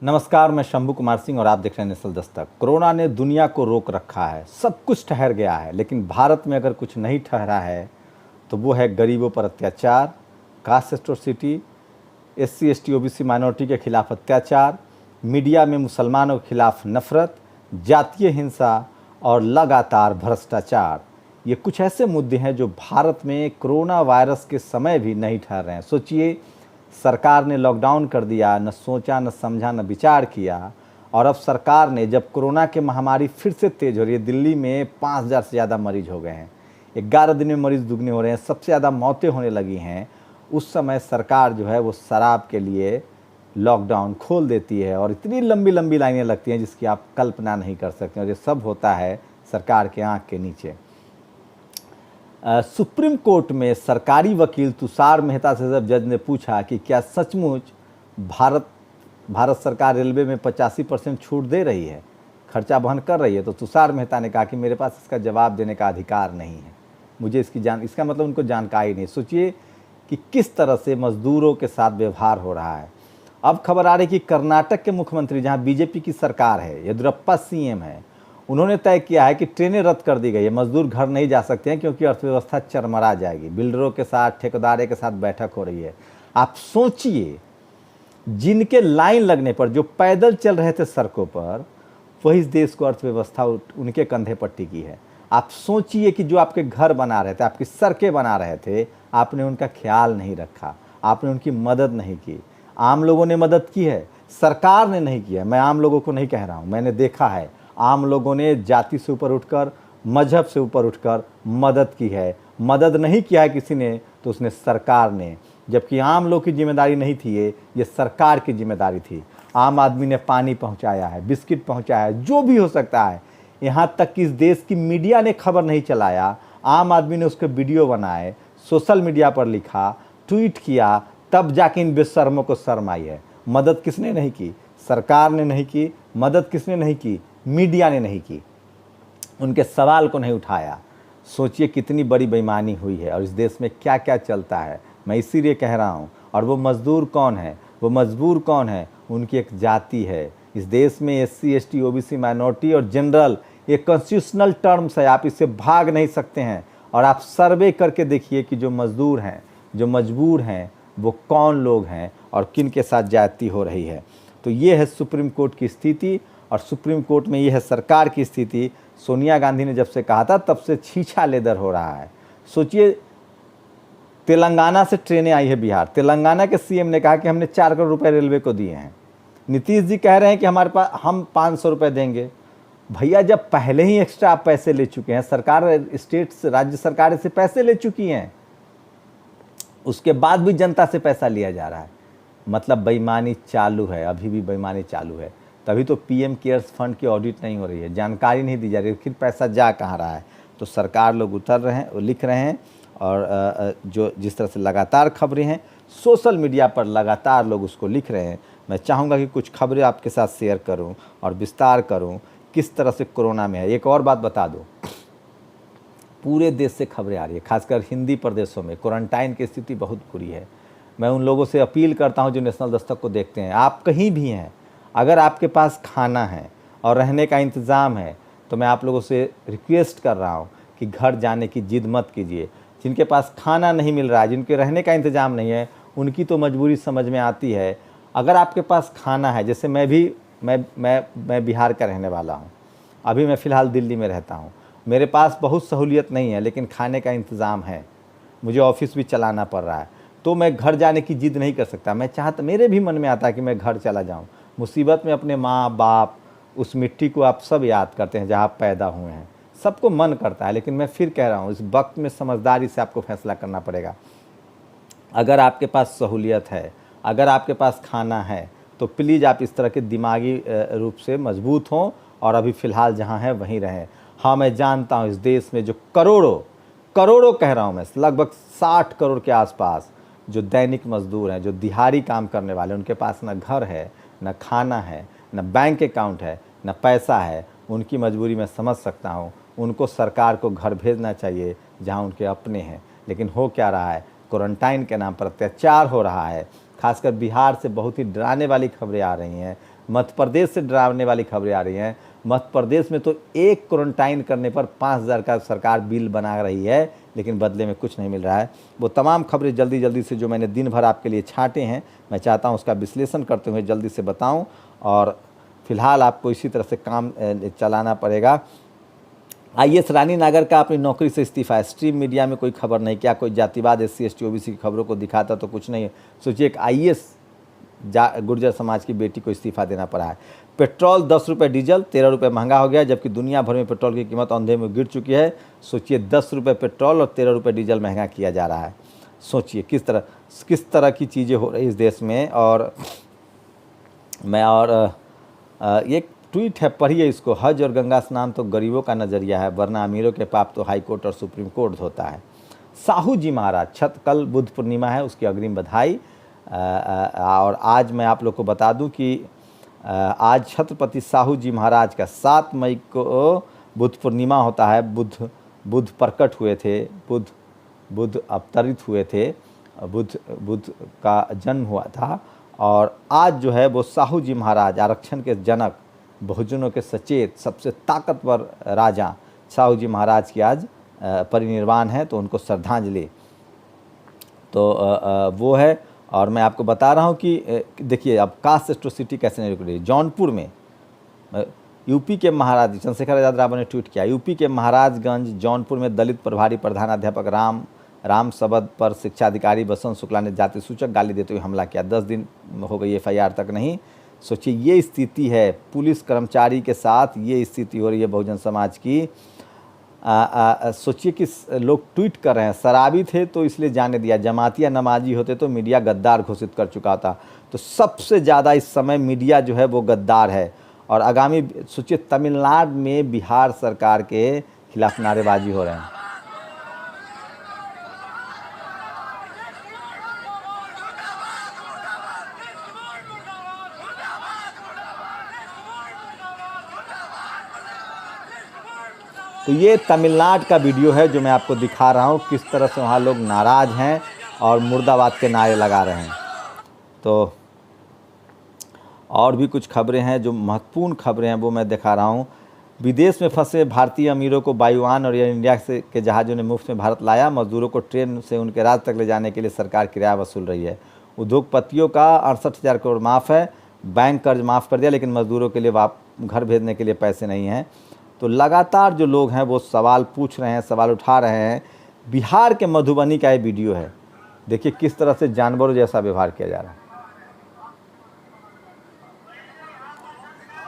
नमस्कार, मैं शंभू कुमार सिंह और आप देख रहे हैं नेशनल दस्तक। कोरोना ने दुनिया को रोक रखा है, सब कुछ ठहर गया है, लेकिन भारत में अगर कुछ नहीं ठहरा है तो वो है गरीबों पर अत्याचार, caste atrocity, SC ST OBC minority के खिलाफ अत्याचार, मीडिया में मुसलमानों के खिलाफ नफरत, जातीय हिंसा और लगातार भ्रष्टाचार। ये कुछ ऐसे मुद्दे हैं जो भारत में कोरोना वायरस के समय भी नहीं ठहर रहे हैं। सोचिए, सरकार ने लॉकडाउन कर दिया, न सोचा न समझा न विचार किया, और अब सरकार ने जब कोरोना की महामारी फिर से तेज हो रही है, दिल्ली में 5,000 से ज़्यादा मरीज हो गए हैं, 11 दिन में मरीज दुगने हो रहे हैं, सबसे ज़्यादा मौतें होने लगी हैं, उस समय सरकार जो है वो शराब के लिए लॉकडाउन खोल देती है और इतनी लंबी लंबी लाइनें लगती हैं जिसकी आप कल्पना नहीं कर सकते। और ये सब होता है सरकार के आँख के नीचे। सुप्रीम कोर्ट में सरकारी वकील तुषार मेहता से जब जज ने पूछा कि क्या सचमुच भारत सरकार रेलवे में 85% छूट दे रही है, खर्चा वहन कर रही है, तो तुषार मेहता ने कहा कि मेरे पास इसका जवाब देने का अधिकार नहीं है, मुझे इसका मतलब उनको जानकारी नहीं। सोचिए कि किस तरह से मजदूरों के साथ व्यवहार हो रहा है। अब खबर आ रही कि कर्नाटक के मुख्यमंत्री, जहां बीजेपी की सरकार है, येदियुरप्पा CM है, उन्होंने तय किया है कि ट्रेनें रद्द कर दी गई है, मजदूर घर नहीं जा सकते हैं क्योंकि अर्थव्यवस्था चरमरा जाएगी। बिल्डरों के साथ, ठेकेदारों के साथ बैठक हो रही है। आप सोचिए, जिनके लाइन लगने पर जो पैदल चल रहे थे सड़कों पर, वही इस देश को अर्थव्यवस्था उनके कंधे पर टिकी है। आप सोचिए कि जो आपके घर बना रहे थे, आपकी सड़कें बना रहे थे, आपने उनका ख्याल नहीं रखा, आपने उनकी मदद नहीं की। आम लोगों ने मदद की है, सरकार ने नहीं किया। मैं आम लोगों को नहीं कह रहा हूँ, मैंने देखा है आम लोगों ने जाति से ऊपर उठकर, मजहब से ऊपर उठकर मदद की है। मदद नहीं किया है किसी ने तो उसने सरकार ने, जबकि आम लोग की जिम्मेदारी नहीं थी, ये सरकार की जिम्मेदारी थी। आम आदमी ने पानी पहुंचाया है, बिस्किट पहुंचाया है, जो भी हो सकता है। यहाँ तक कि इस देश की मीडिया ने खबर नहीं चलाया, आम आदमी ने उसके वीडियो बनाए, सोशल मीडिया पर लिखा, ट्वीट किया, तब जाके इन बेशर्मों को शर्म आई है। मदद किसने नहीं की? सरकार ने नहीं की। मदद किसने नहीं की? मीडिया ने नहीं की। उनके सवाल को नहीं उठाया। सोचिए कितनी बड़ी बेईमानी हुई है और इस देश में क्या क्या चलता है। मैं इसीलिए कह रहा हूँ। और वो मजदूर कौन है? वो मजबूर कौन है? उनकी एक जाति है। इस देश में SC ST OBC माइनॉरिटी और जनरल, ये कॉन्स्टिट्यूशनल टर्म्स है, आप इससे भाग नहीं सकते हैं। और आप सर्वे करके देखिए कि जो मजदूर हैं, जो मजबूर हैं, वो कौन लोग हैं और किन के साथ ज्यादती हो रही है। तो ये है सुप्रीम कोर्ट की स्थिति, और सुप्रीम कोर्ट में ये है सरकार की स्थिति। सोनिया गांधी ने जब से कहा था तब से छीछा लेदर हो रहा है। सोचिए, तेलंगाना से ट्रेनें आई है बिहार, तेलंगाना के CM ने कहा कि हमने 4 करोड़ रुपए रेलवे को दिए हैं। नीतीश जी कह रहे हैं कि हमारे पास हम 500 रुपये देंगे। भैया, जब पहले ही एक्स्ट्रा आप पैसे ले चुके हैं, सरकार, स्टेट्स, राज्य सरकारें से पैसे ले चुकी हैं, उसके बाद भी जनता से पैसा लिया जा रहा है, मतलब बेईमानी चालू है, अभी भी बेईमानी चालू है। तभी तो PM केयर्स फंड की ऑडिट नहीं हो रही है, जानकारी नहीं दी जा रही है, फिर पैसा जा कहाँ रहा है। तो सरकार लोग उतर रहे हैं, लिख रहे हैं, और जो जिस तरह से लगातार खबरें हैं सोशल मीडिया पर, लगातार लोग उसको लिख रहे हैं। मैं चाहूँगा कि कुछ खबरें आपके साथ शेयर करूँ और विस्तार करूँ किस तरह से कोरोना में है। एक और बात बता दूँ, पूरे देश से खबरें आ रही है, खासकर हिंदी प्रदेशों में क्वारंटाइन की स्थिति बहुत बुरी है। मैं उन लोगों से अपील करता हूं जो नेशनल दस्तक को देखते हैं, आप कहीं भी हैं, अगर आपके पास खाना है और रहने का इंतज़ाम है, तो मैं आप लोगों से रिक्वेस्ट कर रहा हूं कि घर जाने की जिद मत कीजिए। जिनके पास खाना नहीं मिल रहा है, जिनके रहने का इंतज़ाम नहीं है, उनकी तो मजबूरी समझ में आती है। अगर आपके पास खाना है, जैसे मैं बिहार का रहने वाला हूँ, अभी मैं फ़िलहाल दिल्ली में रहता हूँ, मेरे पास बहुत सहूलियत नहीं है, लेकिन खाने का इंतज़ाम है, मुझे ऑफिस भी चलाना पड़ रहा है, तो मैं घर जाने की जिद नहीं कर सकता। मैं चाहता, मेरे भी मन में आता है कि मैं घर चला जाऊं। मुसीबत में अपने माँ बाप, उस मिट्टी को आप सब याद करते हैं जहाँ आप पैदा हुए हैं, सबको मन करता है। लेकिन मैं फिर कह रहा हूँ, इस वक्त में समझदारी से आपको फैसला करना पड़ेगा। अगर आपके पास सहूलियत है, अगर आपके पास खाना है, तो प्लीज़ आप इस तरह के दिमागी रूप से मजबूत हों और अभी फ़िलहाल जहाँ हैं वहीं रहें। हाँ, मैं जानता हूँ इस देश में जो करोड़ों कह रहा हूँ मैं, लगभग 60 करोड़ के आसपास जो दैनिक मजदूर हैं, जो दिहाड़ी काम करने वाले, उनके पास न घर है, न खाना है, न बैंक अकाउंट है, न पैसा है। उनकी मजबूरी मैं समझ सकता हूँ। उनको सरकार को घर भेजना चाहिए जहाँ उनके अपने हैं। लेकिन हो क्या रहा है, क्वारंटाइन के नाम पर अत्याचार हो रहा है, खासकर बिहार से बहुत ही डराने वाली खबरें आ रही हैं, मध्य प्रदेश से डराने वाली खबरें आ रही हैं। मध्य प्रदेश में तो एक क्वारंटाइन करने पर 5,000 का सरकार बिल बना रही है, लेकिन बदले में कुछ नहीं मिल रहा है। वो तमाम खबरें जल्दी जल्दी से जो मैंने दिन भर आपके लिए छांटे हैं, मैं चाहता हूँ उसका विश्लेषण करते हुए जल्दी से बताऊँ, और फिलहाल आपको इसी तरह से काम चलाना पड़ेगा। आईएएस रानी नागर का अपनी नौकरी से इस्तीफा है। स्ट्रीम मीडिया में कोई खबर नहीं, क्या कोई जातिवाद SC ST OBC की खबरों को दिखाता तो कुछ नहीं। सोचिए एक आईएएस गुर्जर समाज की बेटी को इस्तीफा देना पड़ा है। पेट्रोल 10 रुपये, डीजल 13 रुपये महंगा हो गया, जबकि दुनिया भर में पेट्रोल की कीमत अंधे में गिर चुकी है। सोचिए 10 रुपये पेट्रोल और 13 रुपये डीजल महंगा किया जा रहा है। सोचिए किस तरह की चीज़ें हो रही इस देश में। और मैं एक ट्वीट है, पढ़िए इसको। हज और गंगा स्नान तो गरीबों का नज़रिया है, वरना अमीरों के पाप तो हाई कोर्ट और सुप्रीम कोर्ट होता है। साहू जी महाराज कल बुद्ध पूर्णिमा है, उसकी अग्रिम बधाई। और आज मैं आप लोग को बता दूं कि आज छत्रपति साहू जी महाराज का 7 मई को बुद्ध पूर्णिमा होता है। बुद्ध प्रकट हुए थे, बुद्ध अवतरित हुए थे, बुद्ध का जन्म हुआ था। और आज जो है वो साहू जी महाराज, आरक्षण के जनक, बहुजनों के सचेत, सबसे ताकतवर राजा साहू जी महाराज की आज परिनिर्वाण है, तो उनको श्रद्धांजलि तो वो है। और मैं आपको बता रहा हूँ कि देखिए अब कास्ट एट्रोसिटी कैसे नहीं रुक रही। जौनपुर में यूपी के महाराज, चंद्रशेखर आजाद रावत ने ट्वीट किया, यूपी के महाराजगंज जौनपुर में दलित प्रभारी प्रधानाध्यापक राम सबद पर शिक्षा अधिकारी बसंत शुक्ला ने जाति सूचक गाली देते हुए हमला किया। 10 दिन हो गई FIR तक नहीं। सोचिए ये स्थिति है, पुलिस कर्मचारी के साथ ये स्थिति हो रही है बहुजन समाज की। सोचिए कि लोग ट्वीट कर रहे हैं, शराबी थे तो इसलिए जाने दिया, जमातिया नमाजी होते तो मीडिया गद्दार घोषित कर चुका था। तो सबसे ज़्यादा इस समय मीडिया जो है वो गद्दार है। और आगामी सोचिए तमिलनाडु में बिहार सरकार के खिलाफ नारेबाजी हो रहे हैं। तो ये तमिलनाडु का वीडियो है जो मैं आपको दिखा रहा हूँ, किस तरह से वहाँ लोग नाराज़ हैं और मुर्दाबाद के नारे लगा रहे हैं। तो और भी कुछ खबरें हैं, जो महत्वपूर्ण खबरें हैं वो मैं दिखा रहा हूँ। विदेश में फंसे भारतीय अमीरों को वायुयान और एयर इंडिया के जहाज़ों ने मुफ्त में भारत लाया। मजदूरों को ट्रेन से उनके राज्य तक ले जाने के लिए सरकार किराया वसूल रही है। उद्योगपतियों का 68,000 करोड़ माफ़ है। बैंक कर्ज माफ़ कर दिया, लेकिन मजदूरों के लिए घर भेजने के लिए पैसे नहीं हैं। तो लगातार जो लोग हैं वो सवाल पूछ रहे हैं, सवाल उठा रहे हैं। बिहार के मधुबनी का ये वीडियो है, देखिए किस तरह से जानवरों जैसा व्यवहार किया जा रहा है।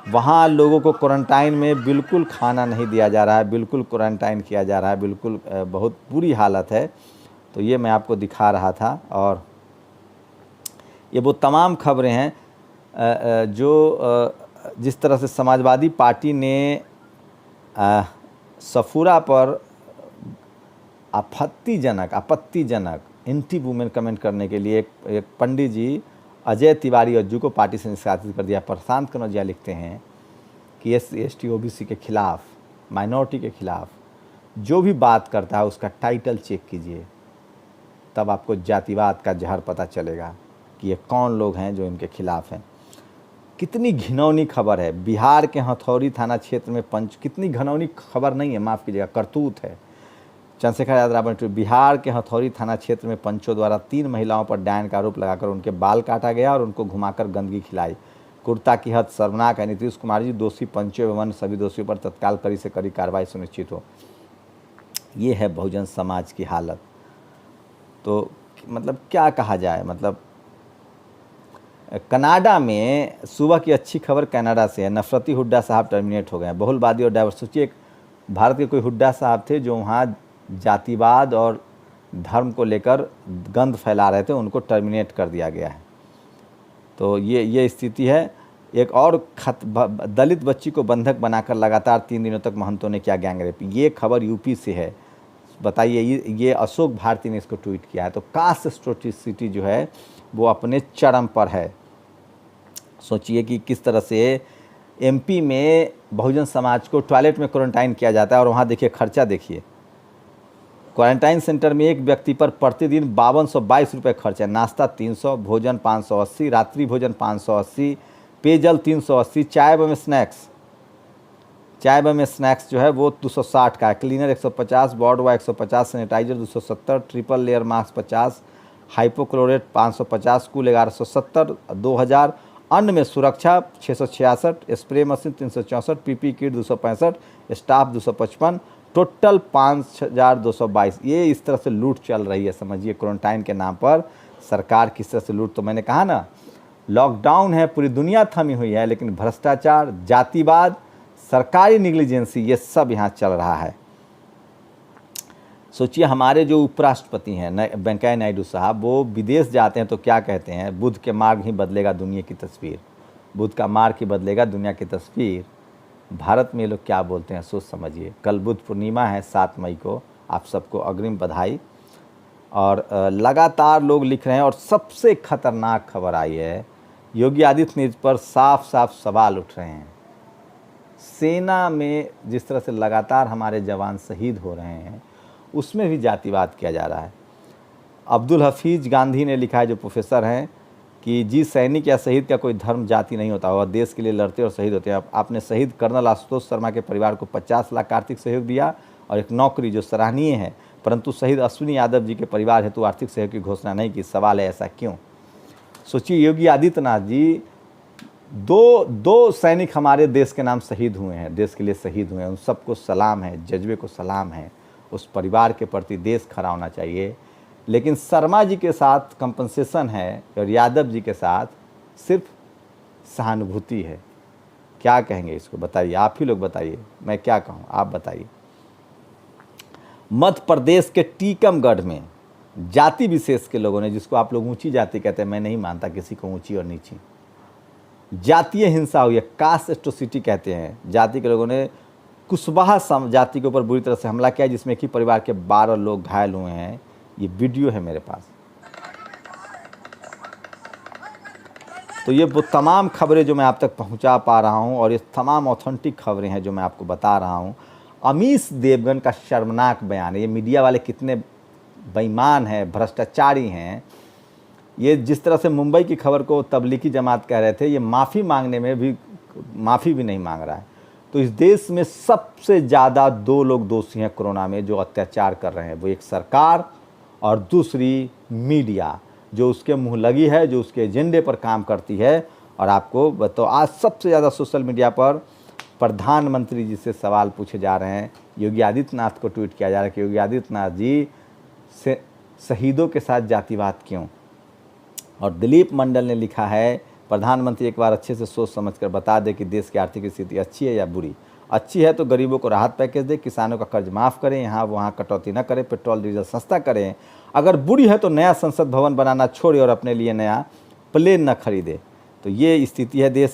वहाँ लोगों को क्वारंटाइन में बिल्कुल खाना नहीं दिया जा रहा है, बिल्कुल क्वारंटाइन किया जा रहा है, बिल्कुल बहुत बुरी हालत है। तो ये मैं आपको दिखा रहा था। और ये वो तमाम खबरें हैं जो जिस तरह से समाजवादी पार्टी ने सफूरा पर आपत्तिजनक एंटी वुमेन कमेंट करने के लिए एक पंडित जी अजय तिवारी अज्जू को पार्टी से निष्कासित कर दिया। प्रशांत कनौजिया लिखते हैं कि SC ST OBC के खिलाफ, माइनॉरिटी के खिलाफ जो भी बात करता है उसका टाइटल चेक कीजिए, तब आपको जातिवाद का जहर पता चलेगा कि ये कौन लोग हैं जो इनके खिलाफ हैं। कितनी घिनौनी खबर है। बिहार के हथौड़ी थाना क्षेत्र में कितनी घिनौनी खबर नहीं है, माफ़ कीजिएगा, करतूत है। चंद्रशेखर आजाद रावत ने बिहार के हथौड़ी थाना क्षेत्र में पंचों द्वारा 3 महिलाओं पर डायन का आरोप लगाकर उनके बाल काटा गया और उनको घुमाकर गंदगी खिलाई। क्रूरता की हद शर्मनाक है। नीतीश कुमार जी दोषी पंचों एवं सभी दोषियों पर तत्काल कड़ी से कड़ी कार्रवाई सुनिश्चित हो। ये है बहुजन समाज की हालत। तो मतलब क्या कहा जाए, मतलब कनाडा में सुबह की अच्छी खबर कनाडा से है। नफरती हुड्डा साहब टर्मिनेट हो गए हैं। बहुलवादी और डाइवर्स, सोचिए भारत के कोई हुड्डा साहब थे जो वहाँ जातिवाद और धर्म को लेकर गंद फैला रहे थे, उनको टर्मिनेट कर दिया गया है। तो ये स्थिति है। एक और दलित बच्ची को बंधक बनाकर लगातार 3 दिनों तक महंतों ने किया गैंगरेप। ये खबर यूपी से है। बताइए, ये अशोक भारती ने इसको ट्वीट किया है। तो कास्ट एट्रोसिटी जो है वो अपने चरम पर है। सोचिए कि किस तरह से MP में बहुजन समाज को टॉयलेट में क्वारंटाइन किया जाता है और वहाँ देखिए खर्चा, देखिए क्वारंटाइन सेंटर में एक व्यक्ति पर प्रतिदिन 5222 रुपये खर्च है। नाश्ता 300, भोजन 580, रात्रि भोजन 580, पेयजल 380, चाय में स्नैक्स जो है वो 260 का है, cleaner 150, body wash 150, sanitiser 270, triple layer mask 50, hypochlorite 550, कुल 1170, 2000। अन्न में सुरक्षा 666, spray machine 364, PP kit 265, staff 255, total 5222। ये इस तरह से लूट चल रही है, समझिए क्वारंटाइन के नाम पर सरकार किस तरह से लूट। तो मैंने कहा ना, लॉकडाउन है, पूरी दुनिया थमी हुई है, लेकिन भ्रष्टाचार, जातिवाद, सरकारी निग्लिजेंसी, ये सब यहाँ चल रहा है। सोचिए हमारे जो उपराष्ट्रपति हैं वेंकैया नायडू साहब, वो विदेश जाते हैं तो क्या कहते हैं, बुद्ध के मार्ग ही बदलेगा दुनिया की तस्वीर, बुद्ध का मार्ग ही बदलेगा दुनिया की तस्वीर। भारत में ये लोग क्या बोलते हैं, सोच समझिए। कल बुद्ध पूर्णिमा है 7 मई को, आप सबको अग्रिम बधाई। और लगातार लोग लिख रहे हैं, और सबसे खतरनाक खबर आई है, योगी आदित्यनाथ पर साफ साफ सवाल उठ रहे हैं। सेना में जिस तरह से लगातार हमारे जवान शहीद हो रहे हैं, उसमें भी जातिवाद किया जा रहा है। अब्दुल हफीज गांधी ने लिखा है, जो प्रोफेसर हैं, कि जी सैनिक या शहीद का कोई धर्म जाति नहीं होता, वह देश के लिए लड़ते और शहीद होते हैं। आपने शहीद कर्नल आशुतोष शर्मा के परिवार को 50 लाख आर्थिक सहयोग दिया और एक नौकरी जो सराहनीय है, परंतु शहीद अश्विनी यादव जी के परिवार हेतु आर्थिक सहयोग की घोषणा नहीं की। सवाल है, ऐसा क्यों? सोचिए, योगी आदित्यनाथ जी, दो सैनिक हमारे देश के नाम शहीद हुए हैं, देश के लिए शहीद हुए हैं, उन सबको सलाम है, जज्बे को सलाम है, उस परिवार के प्रति देश खड़ा होना चाहिए। लेकिन शर्मा जी के साथ कंपनसेशन है और यादव जी के साथ सिर्फ सहानुभूति है। क्या कहेंगे इसको, बताइए, आप ही लोग बताइए, मैं क्या कहूँ, आप बताइए। मध्य प्रदेश के टीकमगढ़ में जाति विशेष के लोगों ने, जिसको आप लोग ऊंची जाति कहते हैं, मैं नहीं मानता किसी को ऊंची और नीची, जातीय हिंसा हुई है, कास्ट एट्रोसिटी कहते हैं, जाति के लोगों ने कुशवाहा जाति के ऊपर बुरी तरह से हमला किया, जिसमें कि परिवार के 12 लोग घायल हुए हैं। ये वीडियो है मेरे पास। तो ये वो तमाम खबरें जो मैं आप तक पहुंचा पा रहा हूं, और ये तमाम ऑथेंटिक खबरें हैं जो मैं आपको बता रहा हूं। अमीश देवगन का शर्मनाक बयान है। ये मीडिया वाले कितने बेईमान हैं, भ्रष्टाचारी हैं। ये जिस तरह से मुंबई की खबर को तबलीगी जमात कह रहे थे, ये माफ़ी मांगने में भी माफ़ी भी नहीं मांग रहा है। तो इस देश में सबसे ज़्यादा 2 लोग दोषी हैं कोरोना में, जो अत्याचार कर रहे हैं। वो एक सरकार और दूसरी मीडिया, जो उसके मुँह लगी है, जो उसके एजेंडे पर काम करती है। और आपको बताओ, आज सबसे ज़्यादा सोशल मीडिया पर प्रधानमंत्री जी से सवाल पूछे जा रहे हैं। योगी आदित्यनाथ को ट्वीट किया जा रहा है कि योगी आदित्यनाथ जी से शहीदों के साथ जातिवाद क्यों? और दिलीप मंडल ने लिखा है, प्रधानमंत्री एक बार अच्छे से सोच समझकर बता दे कि देश की आर्थिक स्थिति अच्छी है या बुरी। अच्छी है तो गरीबों को राहत पैकेज दे, किसानों का कर्ज माफ़ करें, यहाँ वहाँ कटौती न करें, पेट्रोल डीजल सस्ता करें। अगर बुरी है तो नया संसद भवन बनाना छोड़े और अपने लिए नया प्लेन न खरीदे। तो ये स्थिति है देश